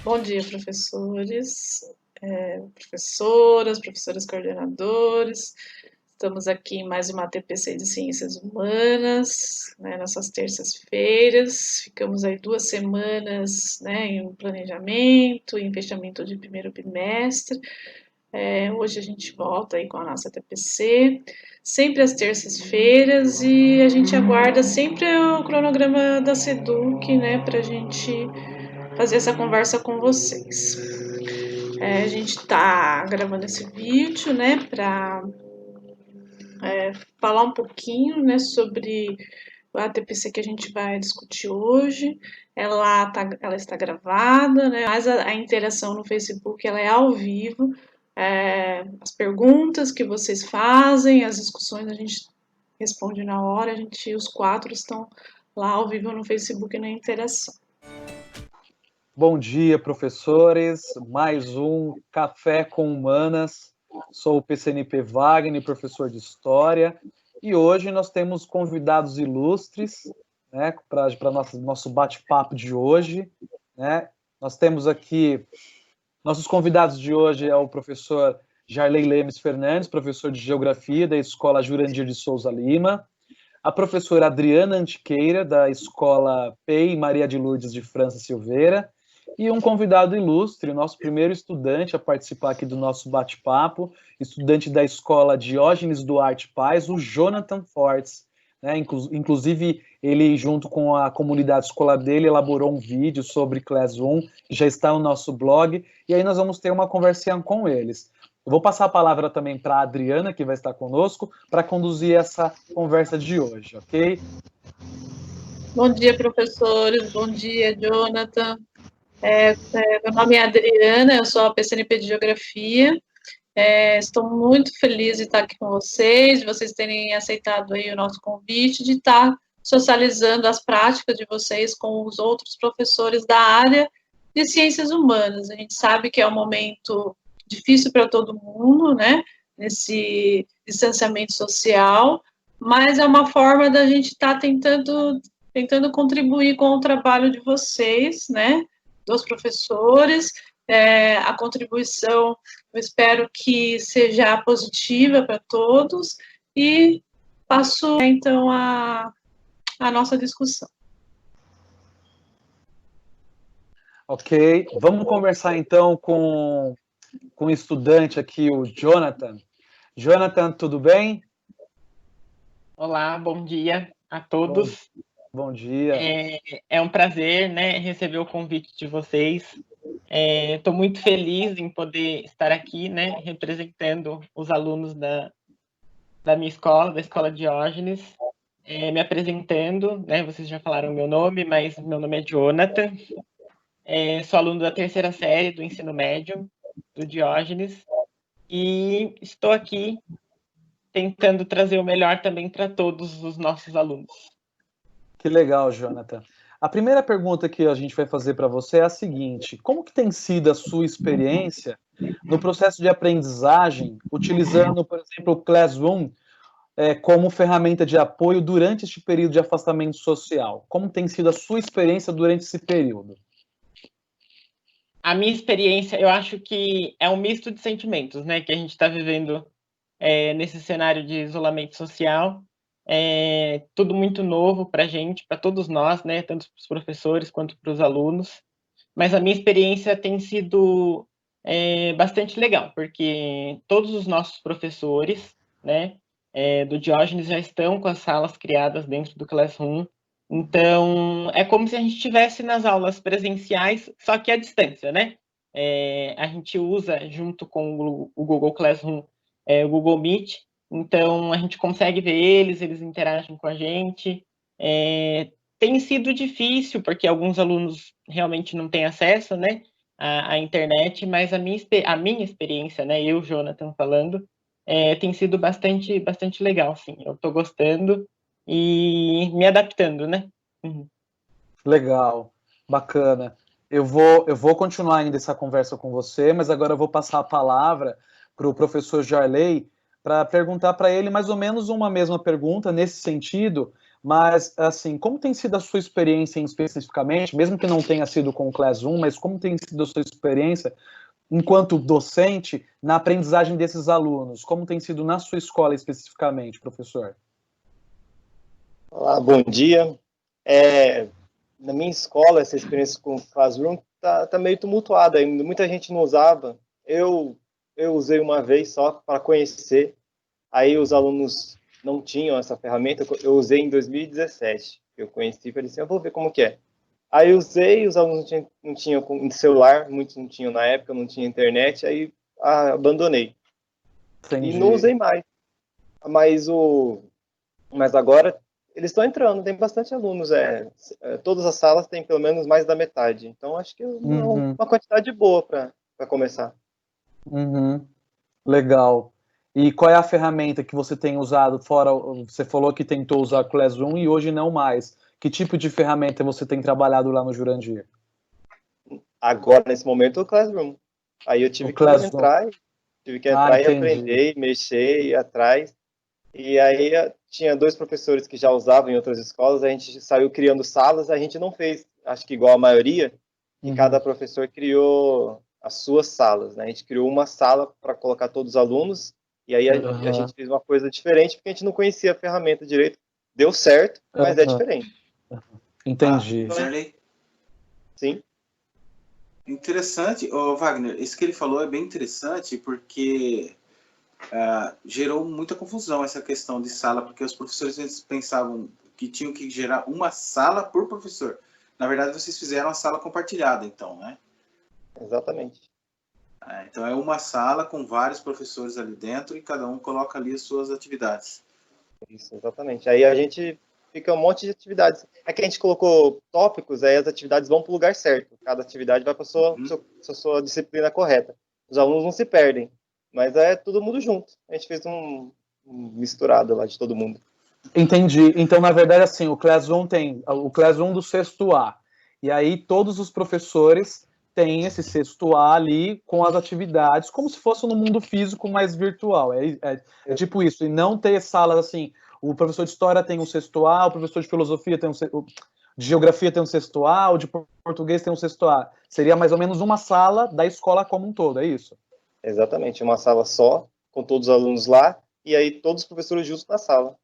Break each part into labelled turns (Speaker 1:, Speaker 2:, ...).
Speaker 1: Bom dia, professores, professoras coordenadores. Estamos aqui em mais uma TPC de Ciências Humanas, né, nessas terças-feiras. Ficamos aí 2 semanas, né, em planejamento, em fechamento de primeiro bimestre. Hoje a gente volta aí com a nossa TPC, sempre às terças-feiras, e a gente aguarda sempre o cronograma da SEDUC, né, para a gente fazer essa conversa com vocês. A gente está gravando esse vídeo, né, para falar um pouquinho, né, sobre a TPC que a gente vai discutir hoje. Ela está gravada, né, mas a interação no Facebook ela é ao vivo. As perguntas que vocês fazem, as discussões a gente responde na hora. Os 4 estão lá ao vivo no Facebook na interação.
Speaker 2: Bom dia, professores. Mais um Café com Humanas. Sou o PCNP Wagner, professor de História, e hoje nós temos convidados ilustres, né, para nosso bate-papo de hoje, né? Nós temos aqui, nossos convidados de hoje é o professor Jarley Lemes Fernandes, professor de Geografia da Escola Jurandir de Souza Lima, a professora Adriana Antiqueira, da Escola PEI Maria de Lourdes de França Silveira, e um convidado ilustre, o nosso primeiro estudante a participar aqui do nosso bate-papo, estudante da Escola Diógenes Duarte Paz, o Jonathan Fortes. Né? Inclusive, ele, junto com a comunidade escolar dele, elaborou um vídeo sobre Classroom, que já está no nosso blog, e aí nós vamos ter uma conversinha com eles. Eu vou passar a palavra também para a Adriana, que vai estar conosco, para conduzir essa conversa de hoje, ok?
Speaker 1: Bom dia, professores. Bom dia, Jonathan. Meu nome é Adriana, eu sou a PCNP de Geografia. Estou muito feliz de estar aqui com vocês, de vocês terem aceitado aí o nosso convite, de estar socializando as práticas de vocês com os outros professores da área de ciências humanas. A gente sabe que é um momento difícil para todo mundo, né? Nesse distanciamento social, mas é uma forma da gente estar tentando contribuir com o trabalho de vocês, né? Dos professores. A contribuição, eu espero que seja positiva para todos, e passo então a nossa discussão.
Speaker 2: Ok, vamos conversar então com o estudante aqui, o Jonathan. Jonathan, tudo bem?
Speaker 3: Olá, bom dia a todos.
Speaker 2: Bom dia.
Speaker 3: É um prazer, né, receber o convite de vocês. Estou muito feliz em poder estar aqui, né, representando os alunos da minha escola, da Escola Diógenes, me apresentando, né, vocês já falaram meu nome, mas meu nome é Jonathan. Sou aluno da 3ª série do ensino médio do Diógenes e estou aqui tentando trazer o melhor também para todos os nossos alunos.
Speaker 2: Que legal, Jonathan. A primeira pergunta que a gente vai fazer para você é a seguinte: como que tem sido a sua experiência no processo de aprendizagem, utilizando, por exemplo, o Classroom como ferramenta de apoio durante este período de afastamento social? Como tem sido a sua experiência durante esse período?
Speaker 3: A minha experiência, eu acho que é um misto de sentimentos, né, que a gente está vivendo nesse cenário de isolamento social. Tudo muito novo para a gente, para todos nós, né, tanto para os professores quanto para os alunos. Mas a minha experiência tem sido bastante legal, porque todos os nossos professores, né, do Diógenes já estão com as salas criadas dentro do Classroom. Então, é como se a gente estivesse nas aulas presenciais, só que à distância, né? A gente usa, junto com o Google Classroom, o Google Meet, então a gente consegue ver eles interagem com a gente. Tem sido difícil, porque alguns alunos realmente não têm acesso, né, à internet, mas a minha experiência, né, eu, Jonathan, falando, tem sido bastante legal, sim. Eu estou gostando e me adaptando, né? Uhum.
Speaker 2: Legal, bacana. Eu vou continuar ainda essa conversa com você, mas agora eu vou passar a palavra para o professor Jarley para perguntar para ele mais ou menos uma mesma pergunta nesse sentido, Mas, assim, como tem sido a sua experiência especificamente, mesmo que não tenha sido com o Classroom, mas como tem sido a sua experiência enquanto docente na aprendizagem desses alunos? Como tem sido na sua escola especificamente, professor?
Speaker 4: Olá, bom dia. Na minha escola, essa experiência com o Classroom tá meio tumultuada ainda. Muita gente não usava. Eu usei uma vez só para conhecer. Aí os alunos não tinham essa ferramenta. Eu usei em 2017. Eu conheci e falei assim, eu vou ver como que é. Aí eu usei, os alunos não tinham celular, muitos não tinham na época, não tinha internet, aí abandonei.
Speaker 2: Entendi.
Speaker 4: E não usei mais. Mas, mas agora eles estão entrando, tem bastante alunos. Todas as salas têm pelo menos mais da metade. Então acho que é uma quantidade boa para começar.
Speaker 2: Uhum. Legal. E qual é a ferramenta que você tem usado fora? Você falou que tentou usar o Classroom e hoje não mais. Que tipo de ferramenta você tem trabalhado lá no Jurandir?
Speaker 4: Agora, nesse momento, o Classroom. Aí eu tive que entrar e aprender, mexer, ir atrás. E aí tinha 2 professores que já usavam em outras escolas, a gente saiu criando salas, a gente não fez, acho que igual a maioria, que cada professor criou as suas salas, né? A gente criou uma sala para colocar todos os alunos, e aí a gente fez uma coisa diferente, porque a gente não conhecia a ferramenta direito. Deu certo, mas é diferente.
Speaker 2: Entendi.
Speaker 5: Jarley?
Speaker 4: Sim.
Speaker 5: Interessante, Wagner, isso que ele falou é bem interessante, porque gerou muita confusão essa questão de sala, porque os professores eles pensavam que tinham que gerar uma sala por professor. Na verdade, vocês fizeram a sala compartilhada, então, né?
Speaker 4: Exatamente.
Speaker 5: Então, é uma sala com vários professores ali dentro e cada um coloca ali as suas atividades.
Speaker 4: Isso, exatamente. Aí a gente fica um monte de atividades. Aqui a gente colocou tópicos, aí as atividades vão para o lugar certo. Cada atividade vai para a sua disciplina correta. Os alunos não se perdem. Mas é todo mundo junto. A gente fez um misturado lá de todo mundo.
Speaker 2: Entendi. Então, na verdade, assim, o Classroom tem o Classroom do sexto A. E aí todos os professores têm esse sexto A ali com as atividades, como se fosse no mundo físico, mais virtual. É tipo isso. E não ter salas assim, o professor de história tem um sexto A, o professor de filosofia tem de geografia tem um sexto A, o de português tem um sexto A. Seria mais ou menos uma sala da escola como um todo, é isso?
Speaker 4: Exatamente, uma sala só, com todos os alunos lá, e aí todos os professores juntos na sala.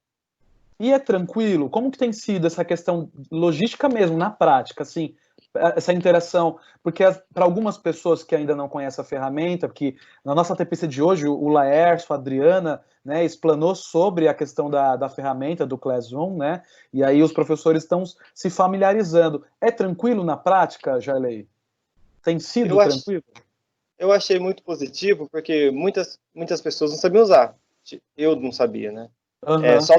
Speaker 2: E é tranquilo? Como que tem sido essa questão logística mesmo, na prática, assim, essa interação? Porque para algumas pessoas que ainda não conhecem a ferramenta, porque na nossa TPC de hoje, o Laércio, a Adriana, né, explanou sobre a questão da ferramenta, do Classroom, né, e aí os professores estão se familiarizando. É tranquilo na prática, Jarley? Tem sido tranquilo?
Speaker 4: Eu achei muito positivo, porque muitas pessoas não sabiam usar. Eu não sabia, né? Só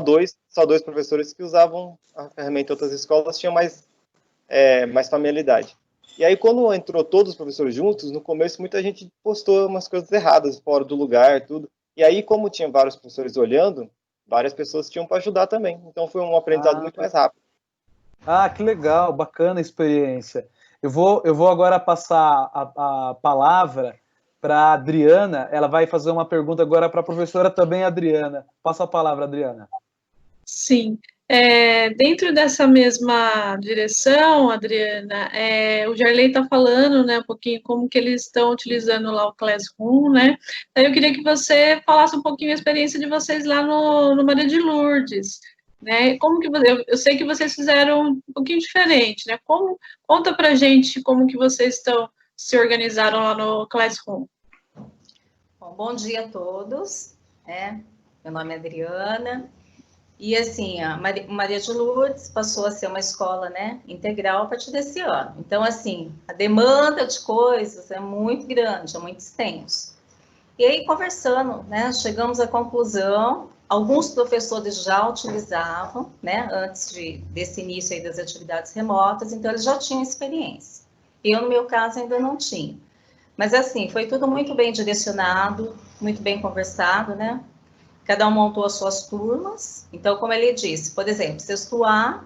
Speaker 4: dois professores que usavam a ferramenta em outras escolas tinham mais familiaridade. E aí, quando entrou todos os professores juntos, no começo muita gente postou umas coisas erradas, fora do lugar, tudo. E aí, como tinha vários professores olhando, várias pessoas tinham para ajudar também. Então, foi um aprendizado muito mais rápido.
Speaker 2: Que legal, bacana a experiência. Eu vou agora passar a palavra para a Adriana. Ela vai fazer uma pergunta agora para a professora também, Adriana. Passa a palavra, Adriana.
Speaker 1: Sim. Dentro dessa mesma direção, Adriana, o Jarley está falando, né, um pouquinho como que eles estão utilizando lá o Classroom, né? Aí eu queria que você falasse um pouquinho a experiência de vocês lá no Maria de Lourdes, né? Como que eu sei que vocês fizeram um pouquinho diferente, né? Conta pra gente como que vocês se organizaram lá no Classroom.
Speaker 6: Bom dia a todos, né? Meu nome é Adriana. E assim, a Maria de Lourdes passou a ser uma escola, né, integral a partir desse ano. Então, assim, a demanda de coisas é muito grande, é muito extenso. E aí, conversando, né, chegamos à conclusão, alguns professores já utilizavam, né, antes desse início aí das atividades remotas, então eles já tinham experiência. Eu, no meu caso, ainda não tinha. Mas, assim, foi tudo muito bem direcionado, muito bem conversado, né? Cada um montou as suas turmas. Então, como ele disse, por exemplo, sexto A,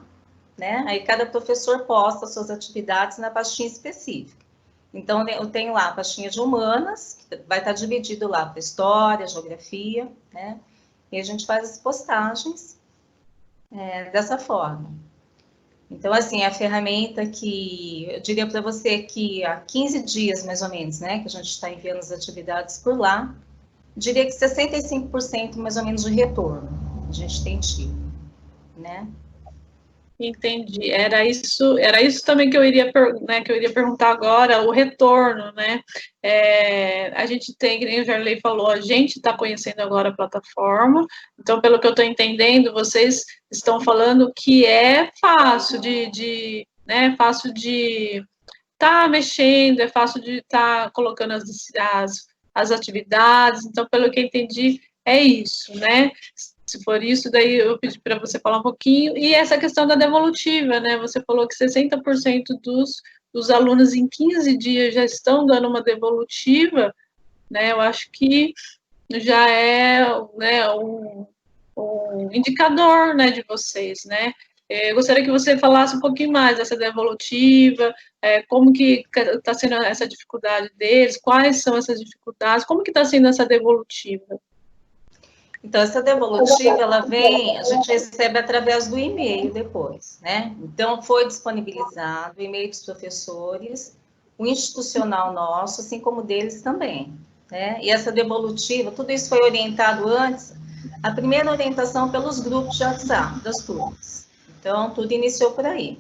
Speaker 6: né? Aí cada professor posta as suas atividades na pastinha específica. Então, eu tenho lá a pastinha de humanas, que vai estar dividido lá para história, geografia, né? E a gente faz as postagens. dessa forma. Então, assim, a ferramenta que eu diria para você que há 15 dias, mais ou menos, né, que a gente está enviando as atividades por lá, diria que 65% mais ou menos de retorno a gente tem tido, né?
Speaker 1: Entendi. Era isso também que eu iria, né, que eu iria perguntar agora, o retorno, né? A gente tem, como o Jarley falou, a gente está conhecendo agora a plataforma, então, pelo que eu estou entendendo, vocês estão falando que é fácil né, fácil de estar mexendo, é fácil de estar colocando as atividades, então, pelo que eu entendi, é isso, né? Se for isso, daí eu pedi para você falar um pouquinho. E essa questão da devolutiva, né? Você falou que 60% dos alunos em 15 dias já estão dando uma devolutiva, né? Eu acho que já é, né, um indicador, né, de vocês, né? Eu gostaria que você falasse um pouquinho mais dessa devolutiva, como que está sendo essa dificuldade deles, quais são essas dificuldades, como que está sendo essa devolutiva?
Speaker 6: Então, essa devolutiva, ela vem, a gente recebe através do e-mail depois, né? Então, foi disponibilizado o e-mail dos professores, o institucional nosso, assim como deles também, né? E essa devolutiva, tudo isso foi orientado antes, a primeira orientação pelos grupos de WhatsApp das turmas. Então, tudo iniciou por aí,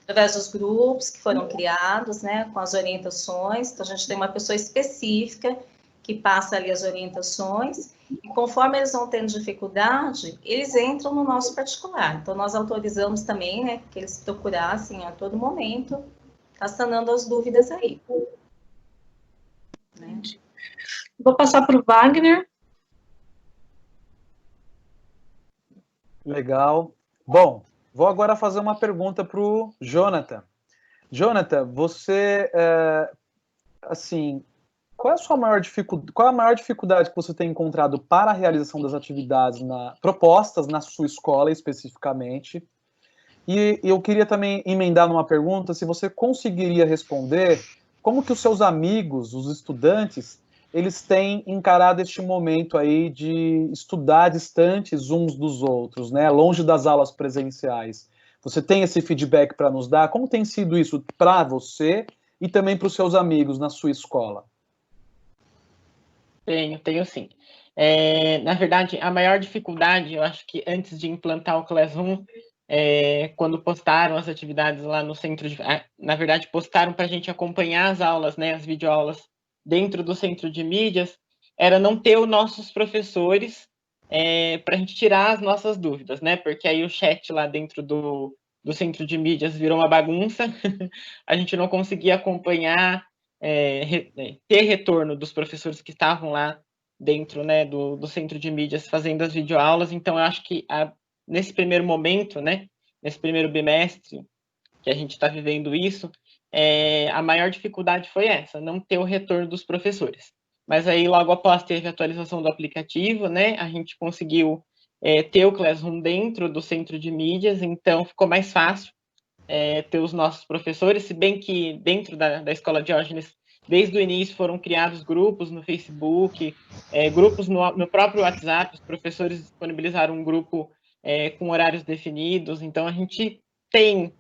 Speaker 6: através dos grupos que foram criados, né, com as orientações. Então, a gente tem uma pessoa específica que passa ali as orientações, e conforme eles vão tendo dificuldade, eles entram no nosso particular. Então, nós autorizamos também, né, que eles procurassem a todo momento, tá sanando as dúvidas aí. Né?
Speaker 1: Vou passar para o Wagner.
Speaker 2: Legal. Bom, vou agora fazer uma pergunta para o Jonathan. Jonathan, você, assim, qual é a maior dificuldade que você tem encontrado para a realização das atividades propostas na sua escola especificamente? E eu queria também emendar numa pergunta, se você conseguiria responder como que os seus amigos, os estudantes, eles têm encarado este momento aí de estudar distantes uns dos outros, né, longe das aulas presenciais. Você tem esse feedback para nos dar? Como tem sido isso para você e também para os seus amigos na sua escola?
Speaker 3: Tenho sim. Na verdade, a maior dificuldade, eu acho que antes de implantar o Classroom, quando postaram as atividades lá no centro na verdade, postaram para a gente acompanhar as aulas, né, as videoaulas dentro do centro de mídias, era não ter os nossos professores para a gente tirar as nossas dúvidas, né, porque aí o chat lá dentro do centro de mídias virou uma bagunça, a gente não conseguia acompanhar, ter retorno dos professores que estavam lá dentro, né, do centro de mídias fazendo as videoaulas. Então, eu acho que nesse primeiro momento, né, nesse primeiro bimestre que a gente está vivendo isso, a maior dificuldade foi essa, não ter o retorno dos professores. Mas aí, logo após teve a atualização do aplicativo, né, a gente conseguiu ter o Classroom dentro do centro de mídias, então ficou mais fácil ter os nossos professores, se bem que dentro da Escola Diógenes, desde o início foram criados grupos no Facebook, grupos no próprio WhatsApp, os professores disponibilizaram um grupo com horários definidos, então a gente tem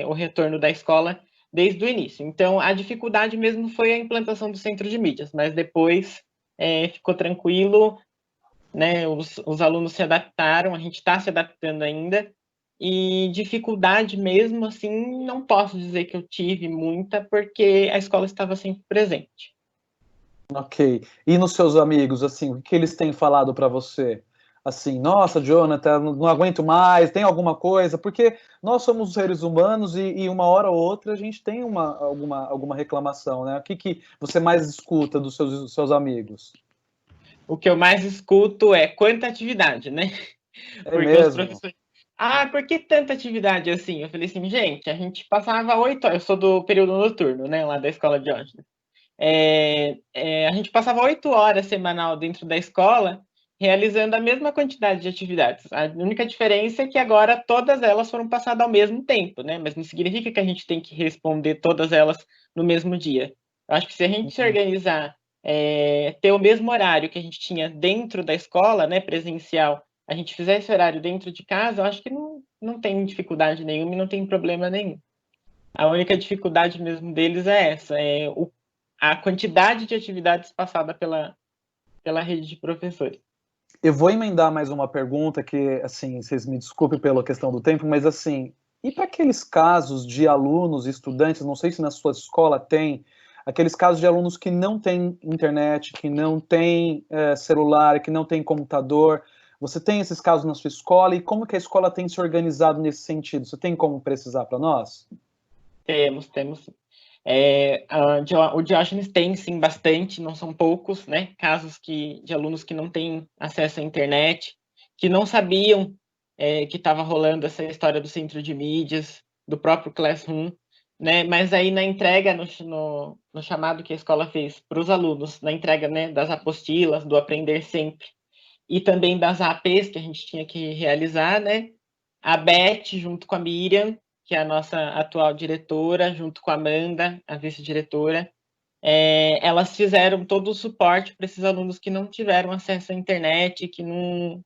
Speaker 3: o retorno da escola desde o início. Então, a dificuldade mesmo foi a implantação do centro de mídias, mas depois ficou tranquilo, né? Os alunos se adaptaram, a gente está se adaptando ainda, e dificuldade mesmo, assim, não posso dizer que eu tive muita, porque a escola estava sempre presente.
Speaker 2: Ok. E nos seus amigos, assim, o que eles têm falado para você? Assim, nossa, Jonathan, não aguento mais, tem alguma coisa? Porque nós somos seres humanos e uma hora ou outra a gente tem alguma reclamação, né? O que você mais escuta dos seus amigos?
Speaker 3: O que eu mais escuto é quanta atividade, né?
Speaker 2: É
Speaker 3: Porque os
Speaker 2: mesmo?
Speaker 3: professores... por que tanta atividade assim? Eu falei assim, gente, a gente passava 8 horas, eu sou do período noturno, né, lá da escola de Diógenes. A gente passava 8 horas semanal dentro da escola, realizando a mesma quantidade de atividades. A única diferença é que agora todas elas foram passadas ao mesmo tempo, né? Mas não significa que a gente tem que responder todas elas no mesmo dia. Eu acho que se a gente se organizar, ter o mesmo horário que a gente tinha dentro da escola, né, presencial, a gente fizer esse horário dentro de casa, eu acho que não tem dificuldade nenhuma e não tem problema nenhum. A única dificuldade mesmo deles é essa, a quantidade de atividades passada pela rede de professores.
Speaker 2: Eu vou emendar mais uma pergunta que, assim, vocês me desculpem pela questão do tempo, mas, assim, e para aqueles casos de alunos, estudantes, não sei se na sua escola tem, aqueles casos de alunos que não têm internet, que não têm celular, que não têm computador, você tem esses casos na sua escola, e como que a escola tem se organizado nesse sentido? Você tem como precisar para nós?
Speaker 3: Temos. O Diógenes tem, sim, bastante, não são poucos, né? Casos de alunos que não têm acesso à internet, que não sabiam que estava rolando essa história do centro de mídias, do próprio Classroom, né? Mas aí na entrega, no chamado que a escola fez para os alunos, na entrega, né, das apostilas, do Aprender Sempre, e também das APs que a gente tinha que realizar, né? A Beth, junto com a Miriam, que é a nossa atual diretora, junto com a Amanda, a vice-diretora, elas fizeram todo o suporte para esses alunos que não tiveram acesso à internet, que não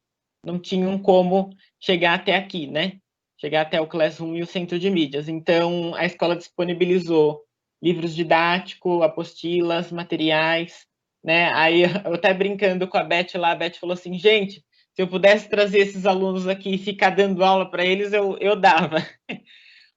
Speaker 3: tinham como chegar até aqui, né? Chegar até o Classroom e o centro de mídias. Então, a escola disponibilizou livros didáticos, apostilas, materiais, né? Aí, eu até brincando com a Beth lá, a Beth falou assim, gente, se eu pudesse trazer esses alunos aqui e ficar dando aula para eles, eu dava.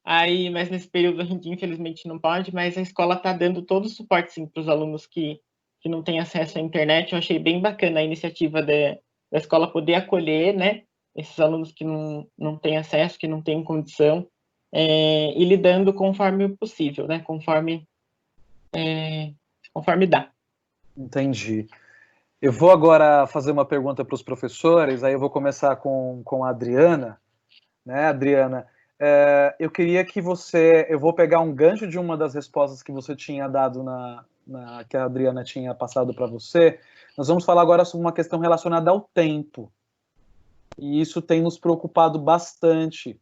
Speaker 3: Aí, mas nesse período a gente infelizmente não pode, mas a escola está dando todo o suporte sim para os alunos que não têm acesso à internet. Eu achei bem bacana a iniciativa da escola poder acolher, né, esses alunos que não têm acesso, que não têm condição, e lidando conforme o possível, né, conforme dá.
Speaker 2: Entendi. Eu vou agora fazer uma pergunta para os professores, aí eu vou começar com a Adriana, né, Adriana? Eu queria que eu vou pegar um gancho de uma das respostas que você tinha dado que a Adriana tinha passado para você. Nós vamos falar agora sobre uma questão relacionada ao tempo. E isso tem nos preocupado bastante,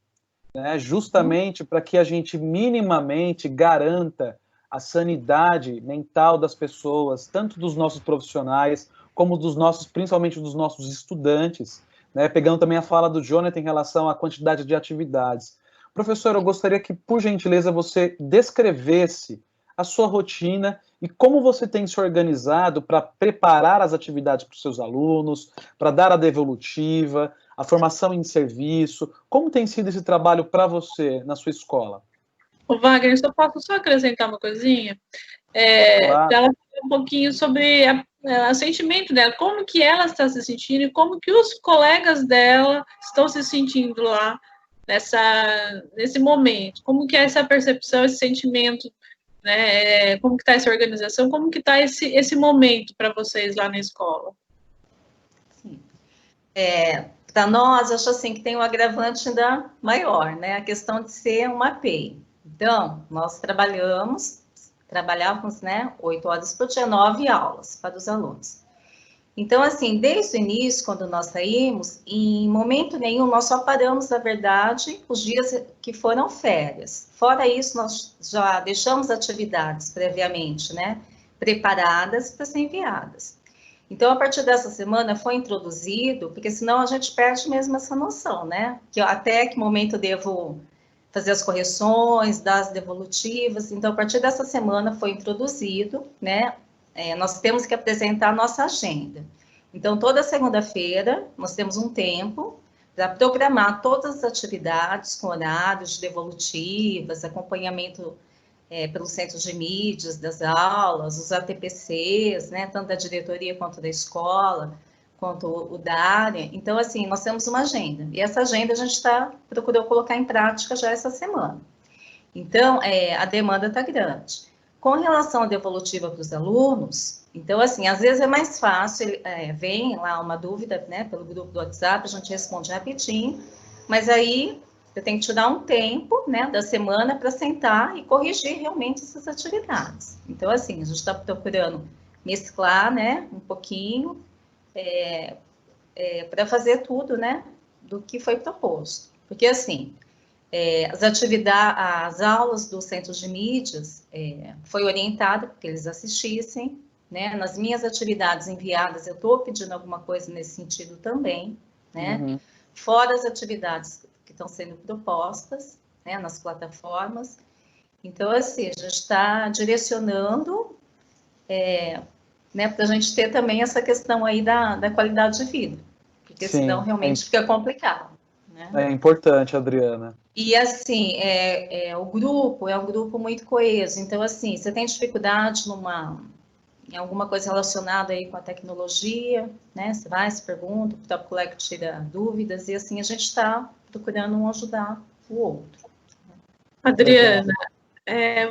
Speaker 2: né? Justamente para que a gente minimamente garanta a sanidade mental das pessoas, tanto dos nossos profissionais, como principalmente dos nossos estudantes, né? Pegando também a fala do Jonathan em relação à quantidade de atividades. Professor, eu gostaria que, por gentileza, você descrevesse a sua rotina e como você tem se organizado para preparar as atividades para os seus alunos, para dar a devolutiva, a formação em serviço. Como tem sido esse trabalho para você na sua escola?
Speaker 1: O Wagner, só posso acrescentar uma coisinha?
Speaker 2: Claro.
Speaker 1: Para ela falar um pouquinho sobre o sentimento dela, como que ela está se sentindo e como que os colegas dela estão se sentindo lá nesse momento. Como que é essa percepção, esse sentimento, né? Como que está essa organização, como que está esse momento para vocês lá na escola?
Speaker 6: Sim. Para nós, acho assim que tem um agravante ainda maior, né? A questão de ser uma API. Então, nós trabalhávamos, né, 8 horas por dia, 9 aulas para os alunos. Então, assim, desde o início, quando nós saímos, em momento nenhum, nós só paramos, na verdade, os dias que foram férias. Fora isso, nós já deixamos atividades previamente, né, preparadas para ser enviadas. Então, a partir dessa semana foi introduzido, porque senão a gente perde mesmo essa noção, né, que até que momento eu devo fazer as correções, dar as devolutivas. Então, a partir dessa semana foi introduzido, né, nós temos que apresentar a nossa agenda. Então, toda segunda-feira, nós temos um tempo para programar todas as atividades com horários de devolutivas, acompanhamento pelo centro de mídias das aulas, os ATPCs, né, tanto da diretoria quanto da escola, quanto o da área. Então, assim, nós temos uma agenda. E essa agenda a gente procurou colocar em prática já essa semana. Então, a demanda está grande. Com relação à devolutiva para os alunos, então, assim, às vezes é mais fácil, vem lá uma dúvida, né, pelo grupo do WhatsApp, a gente responde rapidinho, mas aí eu tenho que tirar um tempo, né, da semana para sentar e corrigir realmente essas atividades. Então, assim, a gente está procurando mesclar, né, um pouquinho, para fazer tudo, né, do que foi proposto. Porque, assim, as aulas do Centro de Mídias foi orientada para que eles assistissem, né? Nas minhas atividades enviadas, eu estou pedindo alguma coisa nesse sentido também, né? Fora as atividades que estão sendo propostas, né, nas plataformas. Então, assim, a gente está direcionando, né, para a gente ter também essa questão aí da qualidade de vida, porque senão realmente fica complicado. Né?
Speaker 2: É importante, Adriana.
Speaker 6: E assim, o grupo é um grupo muito coeso, então assim, você tem dificuldade em alguma coisa relacionada aí com a tecnologia, né? Você vai, se pergunta, o próprio colega tira dúvidas, e assim a gente está procurando um ajudar o outro.
Speaker 1: Adriana,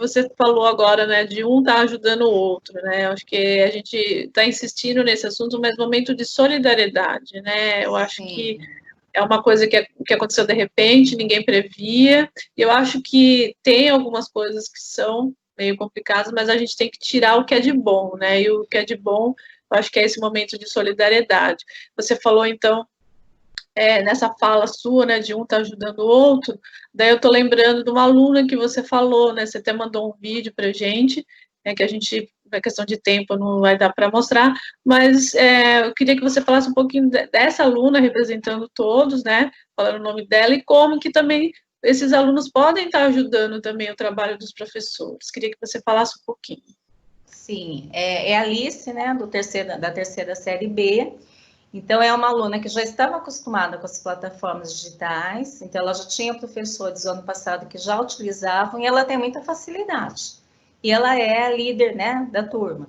Speaker 1: você falou agora, né, de um estar ajudando o outro, né? Eu acho que a gente está insistindo nesse assunto, mas momento de solidariedade, né? Eu acho que é uma coisa que aconteceu de repente, ninguém previa, e eu acho que tem algumas coisas que são meio complicadas, mas a gente tem que tirar o que é de bom, né? E o que é de bom, eu acho que é esse momento de solidariedade. Você falou, então, nessa fala sua, né, de um tá ajudando o outro, daí eu tô lembrando de uma aluna que você falou, né, você até mandou um vídeo pra gente, que a gente, na questão de tempo, não vai dar para mostrar, mas eu queria que você falasse um pouquinho dessa aluna, representando todos, né, falando o nome dela, e como que também esses alunos podem estar ajudando também o trabalho dos professores. Queria que você falasse um pouquinho.
Speaker 6: Sim, é a Alice, né, da terceira série B. Então, é uma aluna que já estava acostumada com as plataformas digitais, então ela já tinha professores do ano passado que já utilizavam, e ela tem muita facilidade. E ela é a líder, né, da turma.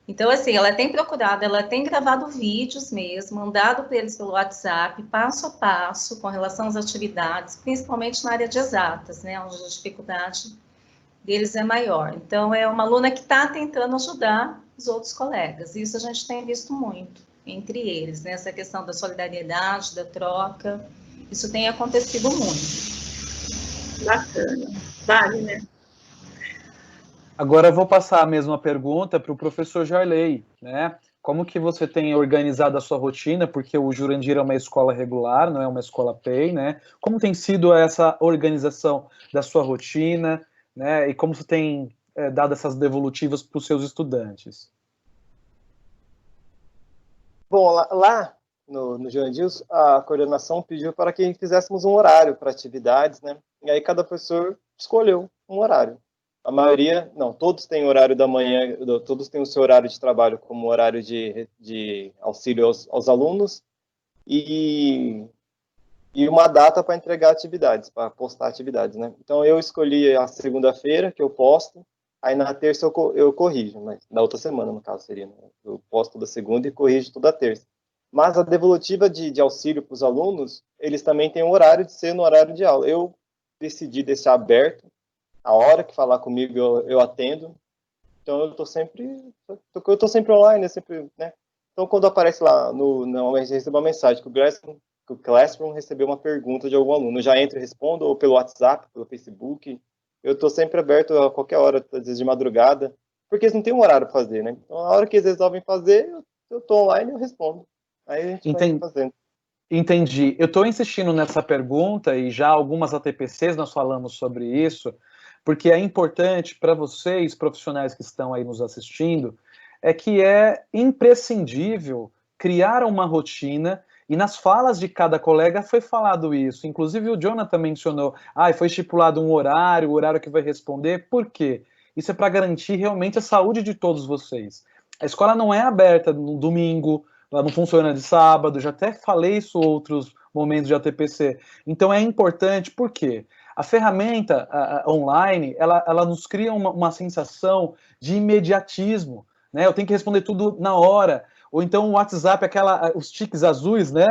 Speaker 6: Então, assim, ela tem procurado, ela tem gravado vídeos mesmo, mandado para eles pelo WhatsApp, passo a passo, com relação às atividades, principalmente na área de exatas, né, onde a dificuldade deles é maior. Então, é uma aluna que está tentando ajudar os outros colegas, e isso a gente tem visto muito entre eles, né? Essa questão da solidariedade, da troca, isso tem acontecido muito.
Speaker 1: Bacana, vale, né?
Speaker 2: Agora eu vou passar a mesma pergunta para o professor Jarley, né? Como que você tem organizado a sua rotina? Porque o Jurandir é uma escola regular, não é uma escola PEI, né? Como tem sido essa organização da sua rotina, né? E como você tem dado essas devolutivas para os seus estudantes?
Speaker 4: Bom, lá no Jurandir, a coordenação pediu para que fizéssemos um horário para atividades, né? E aí cada professor escolheu um horário. A maioria, não, todos têm horário da manhã, todos têm o seu horário de trabalho como horário de auxílio aos alunos e uma data para entregar atividades, para postar atividades, né? Então eu escolhi a segunda-feira, que eu posto, aí na terça eu corrijo, mas na outra semana, no caso, seria, né? Eu posto toda segunda e corrijo toda terça. Mas a devolutiva de auxílio para os alunos, eles também têm um horário de ser no horário de aula. Eu decidi deixar aberto, a hora que falar comigo eu atendo, então eu tô sempre online, sempre, né? Então quando aparece lá, eu recebo uma mensagem que o Classroom recebeu uma pergunta de algum aluno, eu já entro e respondo, ou pelo WhatsApp, pelo Facebook. Eu estou sempre aberto a qualquer hora, às vezes de madrugada, porque eles não têm um horário para fazer, né? Então, a hora que eles resolvem fazer, eu estou online e eu respondo. Aí a gente vai fazendo.
Speaker 2: Entendi. Eu estou insistindo nessa pergunta, e já algumas ATPCs nós falamos sobre isso, porque é importante para vocês, profissionais que estão aí nos assistindo, que é imprescindível criar uma rotina. E nas falas de cada colega foi falado isso. Inclusive o Jonathan mencionou, foi estipulado um horário, o horário que vai responder. Por quê? Isso é para garantir realmente a saúde de todos vocês. A escola não é aberta no domingo, ela não funciona de sábado, já até falei isso em outros momentos de ATPC. Então é importante, por quê? A ferramenta online, ela nos cria uma sensação de imediatismo, né? Eu tenho que responder tudo na hora. Ou então o WhatsApp, os tiques azuis, né?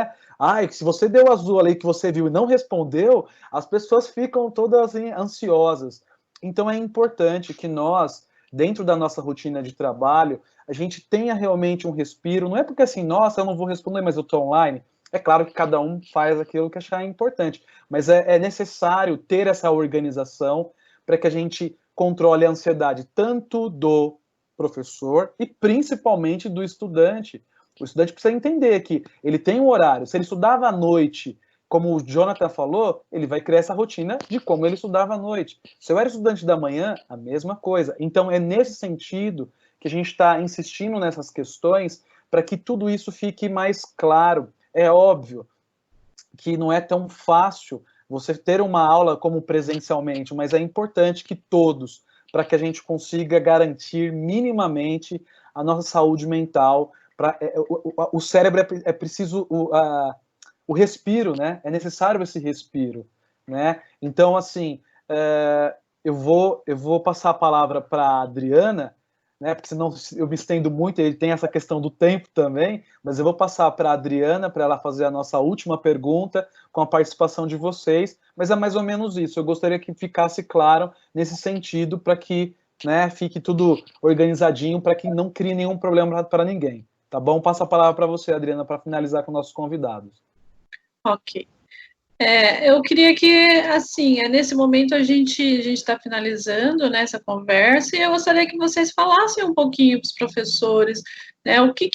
Speaker 2: Se você deu azul ali que você viu e não respondeu, as pessoas ficam todas assim, ansiosas. Então é importante que nós, dentro da nossa rotina de trabalho, a gente tenha realmente um respiro. Não é porque assim, nossa, eu não vou responder, mas eu estou online. É claro que cada um faz aquilo que achar importante, mas é necessário ter essa organização para que a gente controle a ansiedade tanto do professor e principalmente do estudante. O estudante precisa entender que ele tem um horário. Se ele estudava à noite, como o Jonathan falou, ele vai criar essa rotina de como ele estudava à noite. Se eu era estudante da manhã, a mesma coisa. Então é nesse sentido que a gente está insistindo nessas questões para que tudo isso fique mais claro. É óbvio que não é tão fácil você ter uma aula como presencialmente, mas é importante que todos, para que a gente consiga garantir minimamente a nossa saúde mental. O cérebro é preciso o respiro, né? É necessário esse respiro, né? Então, assim, eu vou passar a palavra para a Adriana, né? Porque senão eu me estendo muito, ele tem essa questão do tempo também, mas eu vou passar para a Adriana, para ela fazer a nossa última pergunta, com a participação de vocês, mas é mais ou menos isso. Eu gostaria que ficasse claro nesse sentido, para que, né, fique tudo organizadinho, para que não crie nenhum problema para ninguém. Tá bom? Passo a palavra para você, Adriana, para finalizar com nossos convidados.
Speaker 1: Ok. Eu queria que, assim, nesse momento a gente está finalizando, né, essa conversa, e eu gostaria que vocês falassem um pouquinho para os professores, né, o que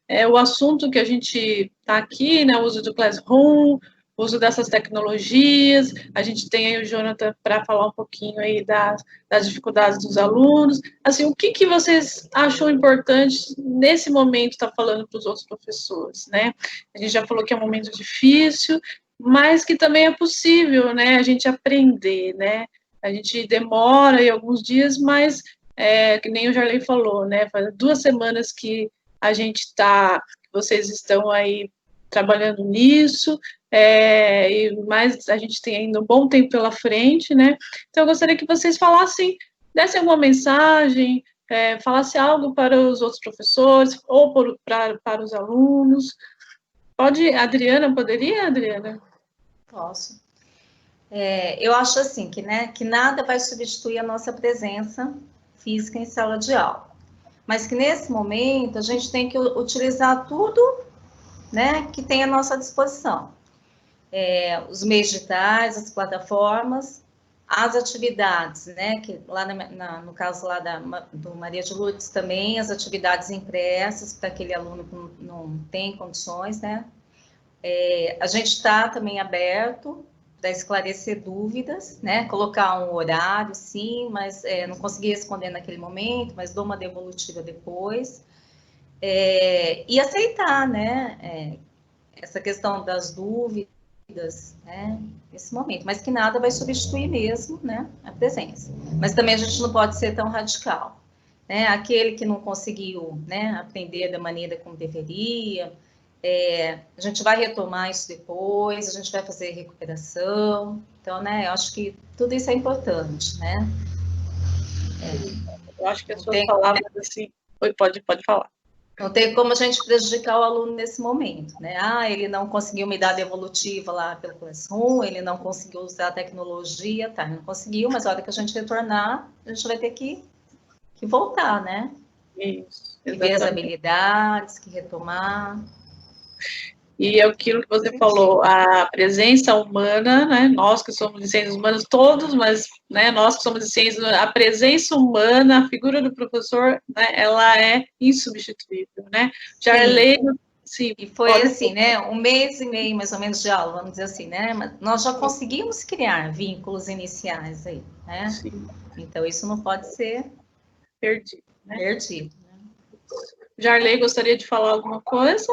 Speaker 1: é o assunto que a gente está aqui, né, o uso do Classroom, o uso dessas tecnologias, a gente tem aí o Jonathan para falar um pouquinho aí das dificuldades dos alunos, assim, o que vocês acham importante nesse momento estar falando para os outros professores, né? A gente já falou que é um momento difícil, mas que também é possível, né, a gente aprender, né, a gente demora aí alguns dias, mas, que nem o Jarley falou, né, faz 2 semanas que a gente está, vocês estão aí trabalhando nisso, e mais a gente tem ainda um bom tempo pela frente, né, então eu gostaria que vocês falassem, dessem alguma mensagem, falasse algo para os outros professores, ou para os alunos. Adriana, poderia, Adriana?
Speaker 6: Posso. Eu acho assim que nada vai substituir a nossa presença física em sala de aula, mas que nesse momento a gente tem que utilizar tudo, né, que tem à nossa disposição. Os meios digitais, as plataformas, as atividades, né, que lá no caso lá do Maria de Lourdes também, as atividades impressas para aquele aluno que não tem condições, né. A gente está também aberto para esclarecer dúvidas, né? Colocar um horário, sim, mas não consegui responder naquele momento, mas dou uma devolutiva depois. E aceitar, né? Essa questão das dúvidas, né? Nesse momento, mas que nada vai substituir mesmo, né? A presença. Mas também a gente não pode ser tão radical, né? Aquele que não conseguiu, né, aprender da maneira como deveria, a gente vai retomar isso depois, a gente vai fazer recuperação. Então, né, eu acho que tudo isso é importante, né?
Speaker 1: Eu acho que as suas palavras, assim... Pode falar.
Speaker 6: Não tem como a gente prejudicar o aluno nesse momento, né? Ele não conseguiu me dar a devolutiva lá pelo Classroom, ele não conseguiu usar a tecnologia, tá? Não conseguiu, mas a hora que a gente retornar, a gente vai ter que voltar, né?
Speaker 1: Isso.
Speaker 6: E ver as habilidades, que retomar...
Speaker 1: E é aquilo que você falou, a presença humana, né, nós que somos de ciências humanas, todos, mas, né, nós que somos de ciências, a presença humana, a figura do professor, né, ela é insubstituível, né? Jarley, sim.
Speaker 6: E foi assim, né, 1 mês e meio, mais ou menos, de aula, vamos dizer assim, né? Mas nós já conseguimos criar vínculos iniciais aí, né? Sim. Então, isso não pode ser
Speaker 1: perdido, né?
Speaker 6: Perdido, né?
Speaker 1: Jarley, gostaria de falar alguma coisa?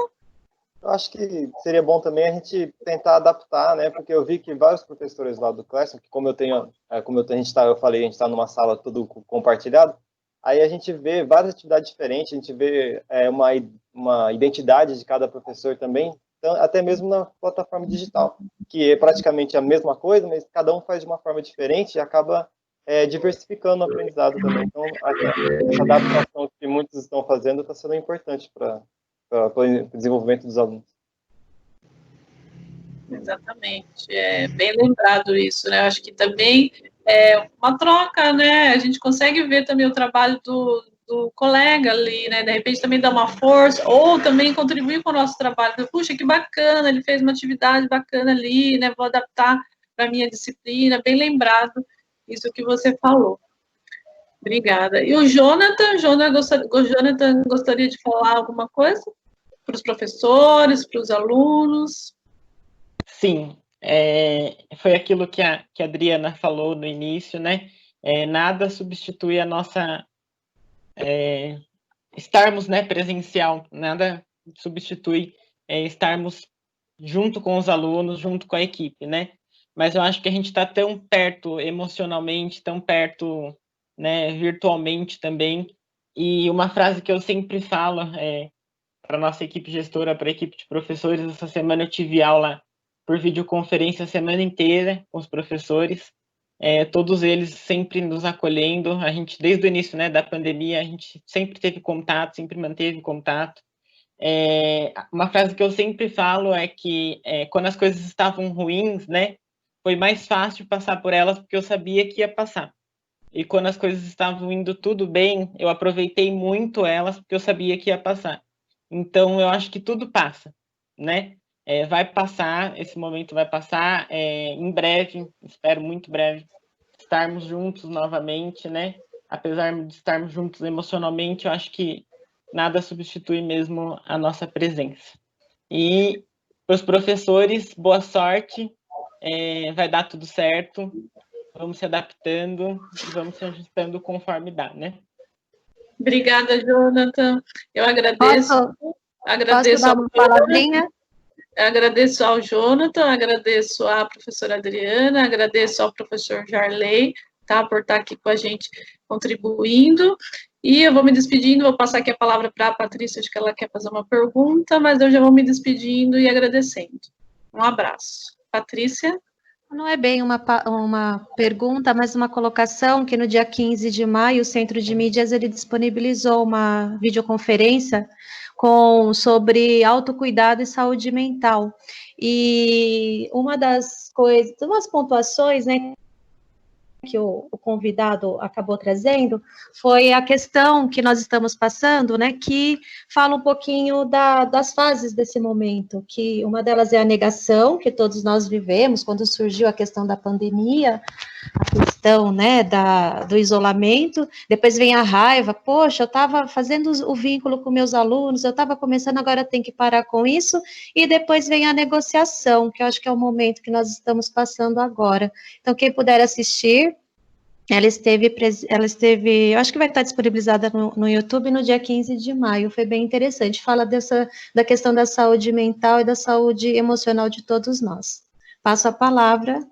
Speaker 4: Eu acho que seria bom também a gente tentar adaptar, né? Porque eu vi que vários professores lá do Classroom, que a gente está numa sala tudo compartilhado, aí a gente vê várias atividades diferentes, a gente vê uma identidade de cada professor também, então, até mesmo na plataforma digital, que é praticamente a mesma coisa, mas cada um faz de uma forma diferente e acaba diversificando o aprendizado também. Então, essa adaptação que muitos estão fazendo está sendo importante para o desenvolvimento dos alunos.
Speaker 1: Exatamente, bem lembrado isso, né? Eu acho que também é uma troca, né? A gente consegue ver também o trabalho do colega ali, né? De repente também dá uma força, ou também contribuir com o nosso trabalho. Puxa, que bacana, ele fez uma atividade bacana ali, né? Vou adaptar para a minha disciplina, bem lembrado isso que você falou. Obrigada. E o Jonathan gostaria de falar alguma coisa para os professores, para os alunos?
Speaker 3: Sim, foi aquilo que a Adriana falou no início, né? Nada substitui a nossa estarmos, né, presencial, nada substitui estarmos junto com os alunos, junto com a equipe, né? Mas eu acho que a gente está tão perto emocionalmente, tão perto, né, virtualmente também. E uma frase que eu sempre falo para nossa equipe gestora, para a equipe de professores, essa semana eu tive aula por videoconferência a semana inteira com os professores, todos eles sempre nos acolhendo. A gente, desde o início, né, da pandemia, a gente sempre teve contato, sempre manteve contato. Uma frase que eu sempre falo é que quando as coisas estavam ruins, né, foi mais fácil passar por elas porque eu sabia que ia passar. E quando as coisas estavam indo tudo bem, eu aproveitei muito elas porque eu sabia que ia passar. Então, eu acho que tudo passa, né? Vai passar, esse momento vai passar em breve, espero muito breve, estarmos juntos novamente, né? Apesar de estarmos juntos emocionalmente, eu acho que nada substitui mesmo a nossa presença. E para os professores, boa sorte, vai dar tudo certo, vamos se adaptando e vamos se ajustando conforme dá, né?
Speaker 1: Obrigada, Jonathan. Eu agradeço.
Speaker 7: Posso dar uma palavrinha?
Speaker 1: Agradeço ao Jonathan, agradeço à professora Adriana, agradeço ao professor Jarley, tá, por estar aqui com a gente contribuindo. E eu vou me despedindo, vou passar aqui a palavra para a Patrícia, acho que ela quer fazer uma pergunta, mas eu já vou me despedindo e agradecendo. Um abraço. Patrícia?
Speaker 7: Não é bem uma pergunta, mas uma colocação que no dia 15 de maio o Centro de Mídias ele disponibilizou uma videoconferência sobre autocuidado e saúde mental. E uma das coisas, umas pontuações, né, que o convidado acabou trazendo, foi a questão que nós estamos passando, né, que fala um pouquinho das fases desse momento, que uma delas é a negação, que todos nós vivemos, quando surgiu a questão da pandemia, a questão, né, do isolamento, depois vem a raiva, poxa, eu estava fazendo o vínculo com meus alunos, eu estava começando, agora tem que parar com isso, e depois vem a negociação, que eu acho que é o momento que nós estamos passando agora. Então, quem puder assistir, ela esteve, eu acho que vai estar disponibilizada no YouTube no dia 15 de maio, foi bem interessante, fala da questão da saúde mental e da saúde emocional de todos nós. Passo a palavra.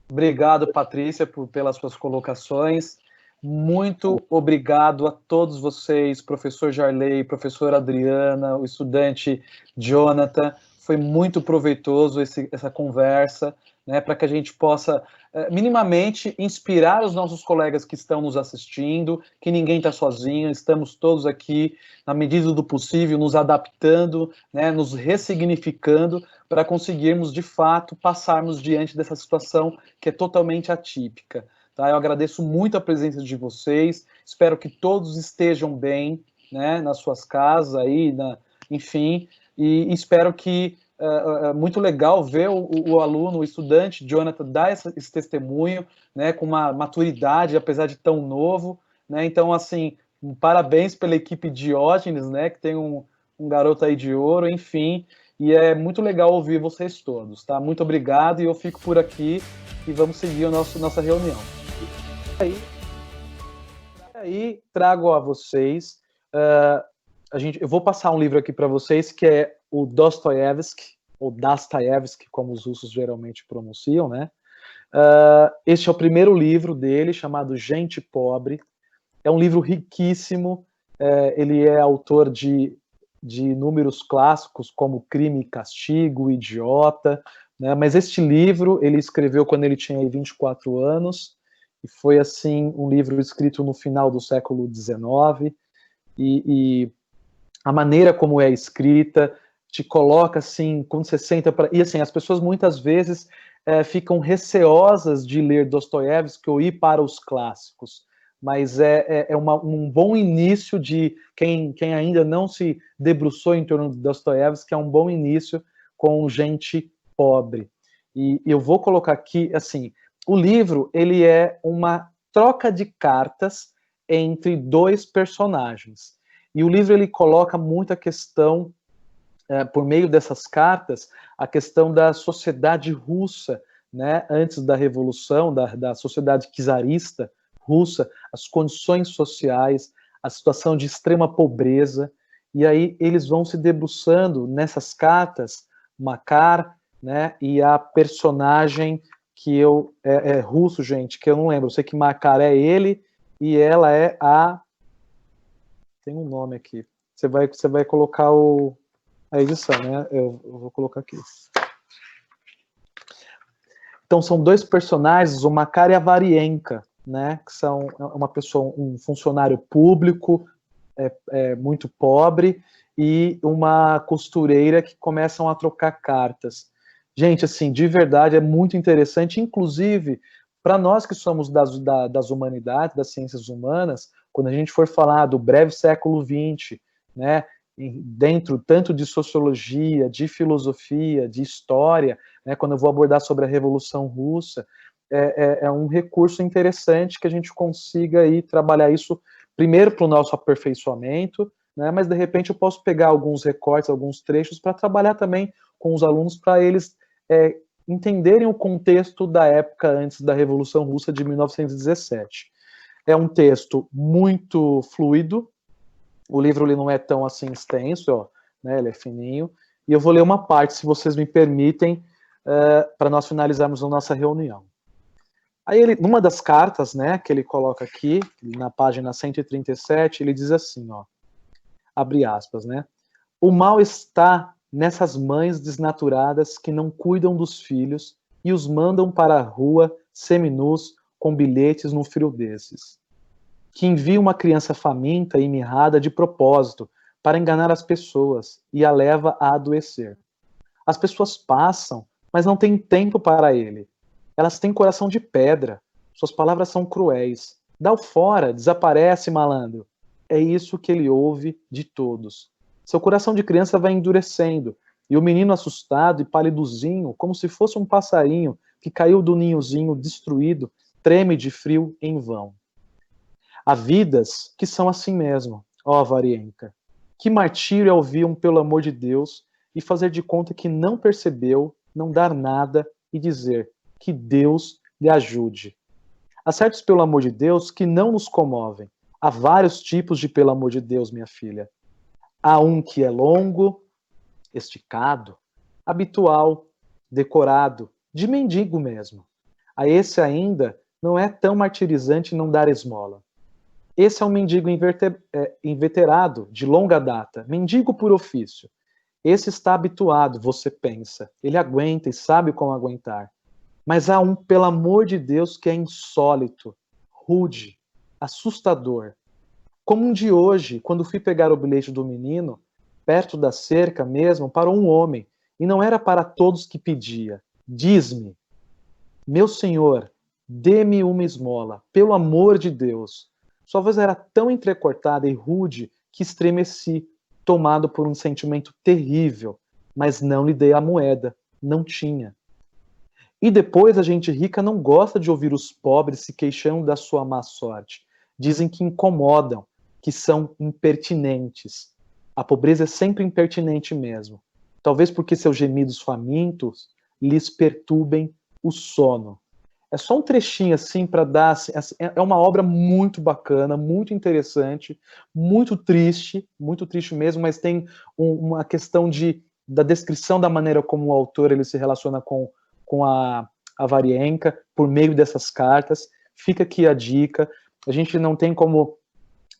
Speaker 2: Obrigado, Patrícia, pelas suas colocações. Muito obrigado a todos vocês, professor Jarley, professora Adriana, o estudante Jonathan. Foi muito proveitoso essa conversa, né, para que a gente possa minimamente inspirar os nossos colegas que estão nos assistindo, que ninguém está sozinho, estamos todos aqui, na medida do possível, nos adaptando, né, nos ressignificando, para conseguirmos, de fato, passarmos diante dessa situação que é totalmente atípica. Tá? Eu agradeço muito a presença de vocês, espero que todos estejam bem, né, nas suas casas, aí, enfim, e espero que muito legal ver o aluno, o estudante Jonathan dar esse testemunho, né, com uma maturidade, apesar de tão novo, né, então, assim, parabéns pela equipe Diógenes, né, que tem um garoto aí de ouro, enfim, e é muito legal ouvir vocês todos, tá? Muito obrigado, e eu fico por aqui, e vamos seguir a nossa reunião. Aí trago a vocês, eu vou passar um livro aqui para vocês, que é o Dostoiévski, ou Dostoiévski, como os russos geralmente pronunciam, né? Este é o primeiro livro dele, chamado Gente Pobre. É um livro riquíssimo, ele é autor de inúmeros clássicos, como Crime e Castigo, Idiota, né? Mas este livro ele escreveu quando ele tinha 24 anos, e foi, assim, um livro escrito no final do século XIX, e a maneira como é escrita te coloca, assim, quando você senta para... E, assim, as pessoas muitas vezes ficam receosas de ler Dostoiévski ou ir para os clássicos, mas um bom início de quem ainda não se debruçou em torno de Dostoiévski, é um bom início com Gente Pobre. E eu vou colocar aqui, assim, o livro, ele é uma troca de cartas entre dois personagens. E o livro ele coloca muita questão, por meio dessas cartas, a questão da sociedade russa, né, antes da Revolução, da sociedade czarista russa, as condições sociais, a situação de extrema pobreza, e aí eles vão se debruçando nessas cartas Makar, né? E a personagem que é russo, gente, que eu não lembro. Eu sei que Makar é ele e ela é a... Tem um nome aqui. Você vai colocar a edição, né? Eu vou colocar aqui. Então, são dois personagens, o Makar e a Varienka, né? Que são uma pessoa, um funcionário público, muito pobre, e uma costureira que começam a trocar cartas. Gente, assim, de verdade, é muito interessante, inclusive, para nós que somos das humanidades, das ciências humanas, quando a gente for falar do breve século XX, né, dentro tanto de sociologia, de filosofia, de história, né, quando eu vou abordar sobre a Revolução Russa, é um recurso interessante que a gente consiga aí trabalhar isso primeiro para o nosso aperfeiçoamento, né, mas de repente eu posso pegar alguns recortes, alguns trechos para trabalhar também com os alunos para eles entenderem o contexto da época antes da Revolução Russa de 1917. É um texto muito fluido, o livro ele não é tão assim extenso, ó, né, ele é fininho, e eu vou ler uma parte, se vocês me permitem, para nós finalizarmos a nossa reunião. Aí ele, numa das cartas, né, que ele coloca aqui, na página 137, ele diz assim, ó, abre aspas, né, o mal está nessas mães desnaturadas que não cuidam dos filhos e os mandam para a rua seminus com bilhetes no frio desses. Que envia uma criança faminta e mirrada de propósito para enganar as pessoas e a leva a adoecer. As pessoas passam, mas não têm tempo para ele. Elas têm coração de pedra. Suas palavras são cruéis. Dá-o fora, desaparece, malandro. É isso que ele ouve de todos. Seu coração de criança vai endurecendo, e o menino assustado e paliduzinho, como se fosse um passarinho que caiu do ninhozinho destruído, treme de frio em vão. Há vidas que são assim mesmo, ó Varienka. Que martírio é ouvir pelo amor de Deus, e fazer de conta que não percebeu, não dar nada e dizer que Deus lhe ajude. Há certos pelo amor de Deus que não nos comovem. Há vários tipos de pelo amor de Deus, minha filha. Há um que é longo, esticado, habitual, decorado, de mendigo mesmo. A esse ainda não é tão martirizante não dar esmola. Esse é um mendigo inveterado, de longa data, mendigo por ofício. Esse está habituado, você pensa. Ele aguenta e sabe como aguentar. Mas há um, pelo amor de Deus, que é insólito, rude, assustador. Como um de hoje, quando fui pegar o bilhete do menino, perto da cerca mesmo, parou um homem, e não era para todos que pedia. Diz-me, meu senhor, dê-me uma esmola, pelo amor de Deus. Sua voz era tão entrecortada e rude que estremeci, tomado por um sentimento terrível, mas não lhe dei a moeda, não tinha. E depois a gente rica não gosta de ouvir os pobres se queixando da sua má sorte. Dizem que incomodam, que são impertinentes. A pobreza é sempre impertinente mesmo. Talvez porque seus gemidos famintos lhes perturbem o sono. É só um trechinho assim para dar... É uma obra muito bacana, muito interessante, muito triste mesmo, mas tem uma questão da descrição da maneira como o autor ele se relaciona com a Varienka por meio dessas cartas. Fica aqui a dica. A gente não tem como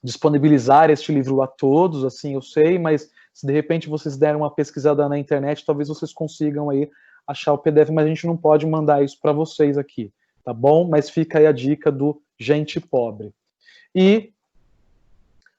Speaker 2: disponibilizar este livro a todos, assim, eu sei, mas se de repente vocês derem uma pesquisada na internet, talvez vocês consigam aí achar o PDF, mas a gente não pode mandar isso para vocês aqui, tá bom? Mas fica aí a dica do Gente Pobre. E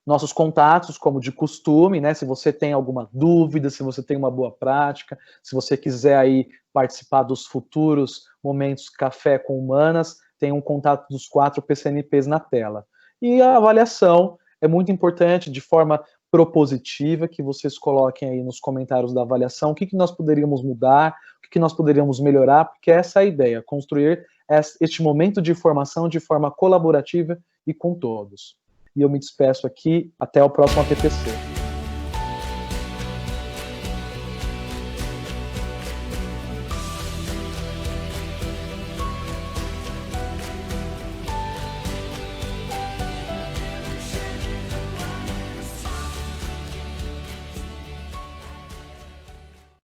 Speaker 2: nossos contatos, como de costume, né? Se você tem alguma dúvida, se você tem uma boa prática, se você quiser aí participar dos futuros momentos Café com Humanas, tem um contato dos 4 PCNPs na tela. E a avaliação é muito importante, de forma propositiva, que vocês coloquem aí nos comentários da avaliação o que nós poderíamos mudar, o que nós poderíamos melhorar, porque essa é a ideia, construir este momento de formação de forma colaborativa e com todos. E eu me despeço aqui, até o próximo APPC.